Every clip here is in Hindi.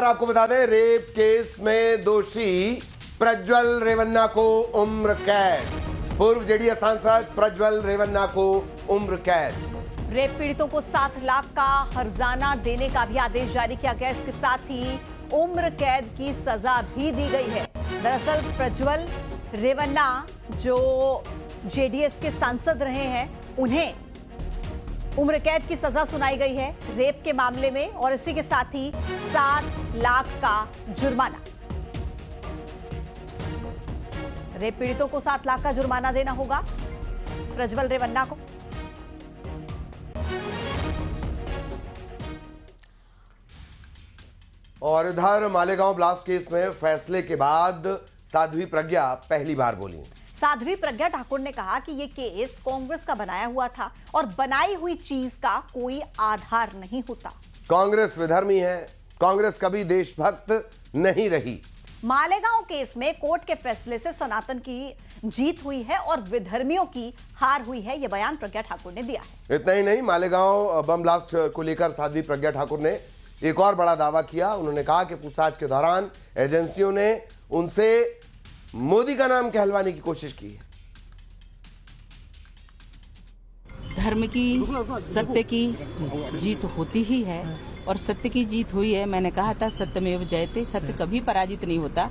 और आपको बता दें, रेप केस में दोषी प्रज्वल रेवन्ना को उम्र कैद। पूर्व जेडीएस सांसद प्रज्वल रेवन्ना को उम्र कैद। रेप पीड़ितों को 7 लाख का हर्जाना देने का भी आदेश जारी किया गया। इसके साथ ही उम्र कैद की सजा भी दी गई है। दरअसल प्रज्वल रेवन्ना जो जेडीएस के सांसद रहे हैं, उन्हें उम्र कैद की सजा सुनाई गई है रेप के मामले में, और इसी के साथ ही 7 लाख का जुर्माना। रेप पीड़ितों को 7 लाख का जुर्माना देना होगा प्रज्वल रेवन्ना को। और इधर मालेगांव ब्लास्ट केस में फैसले के बाद साध्वी प्रज्ञा पहली बार बोली। साध्वी प्रज्ञा ठाकुर ने कहा कि यह केस कांग्रेस का बनाया हुआ था और बनाई हुई चीज का कोई आधार नहीं होता। कांग्रेस विधर्मी है, कांग्रेस कभी देशभक्त नहीं रही। मालेगांव केस में कोर्ट के फैसले से सनातन की जीत हुई है और विधर्मियों की हार हुई है, यह बयान प्रज्ञा ठाकुर ने दिया है। इतना ही नहीं, मालेगांव बम ब्लास्ट को लेकर साध्वी प्रज्ञा ठाकुर ने एक और बड़ा दावा किया। उन्होंने कहा कि पूछताछ के दौरान एजेंसियों ने उनसे मोदी का नाम कहलवाने की कोशिश की है। धर्म की, सत्य की जीत होती ही है और सत्य की जीत हुई है। मैंने कहा था सत्यमेव जयते, सत्य कभी पराजित नहीं होता,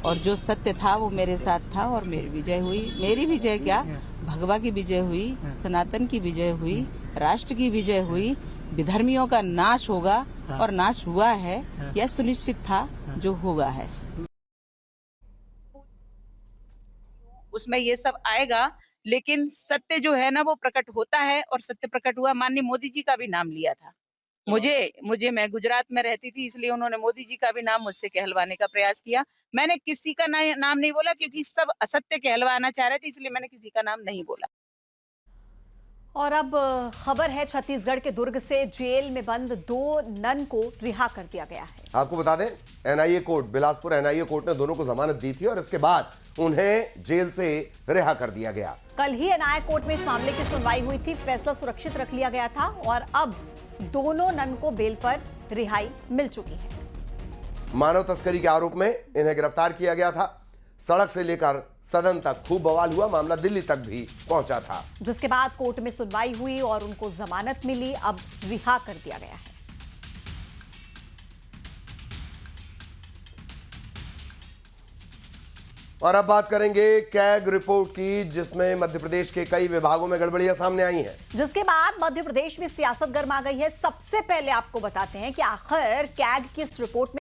और जो सत्य था वो मेरे साथ था और मेरी विजय हुई। मेरी विजय क्या, भगवा की विजय हुई, सनातन की विजय हुई, राष्ट्र की विजय हुई। विधर्मियों का नाश होगा और नाश हुआ है, यह सुनिश्चित था, जो होगा है। उसमें ये सब आएगा, लेकिन सत्य जो है ना वो प्रकट होता है और सत्य प्रकट हुआ। माननीय मोदी जी का भी नाम लिया था। मुझे मैं गुजरात में रहती थी, इसलिए उन्होंने मोदी जी का भी नाम मुझसे कहलवाने का प्रयास किया। मैंने किसी का नाम नहीं बोला, क्योंकि सब असत्य कहलवाना चाह रहे थे, इसलिए मैंने किसी का नाम नहीं बोला। और अब खबर है छत्तीसगढ़ के दुर्ग से जेल में बंद 2 नन को रिहा कर दिया गया है। आपको बता दें, NIA court, Bilaspur NIA court ने दोनों को जमानत दी थी और इसके बाद उन्हें जेल से रिहा कर दिया गया। कल ही एनआईए कोर्ट में इस मामले की सुनवाई हुई थी। फैसला सुरक्षित रख लिया गया था और अब दोनों नन को बेल पर रिहाई मिल चुकी है। मानव तस्करी के आरोप में इन्हें गिरफ्तार किया गया था। सड़क से लेकर सदन तक खूब बवाल हुआ, मामला दिल्ली तक भी पहुंचा था, जिसके बाद कोर्ट में सुनवाई हुई और उनको जमानत मिली। अब रिहा कर दिया गया है। और अब बात करेंगे कैग रिपोर्ट की, जिसमें मध्य प्रदेश के कई विभागों में गड़बड़ियां सामने आई हैं। जिसके बाद मध्य प्रदेश में सियासत गर्मा गई है। सबसे पहले आपको बताते हैं कि आखिर कैग की इस रिपोर्ट में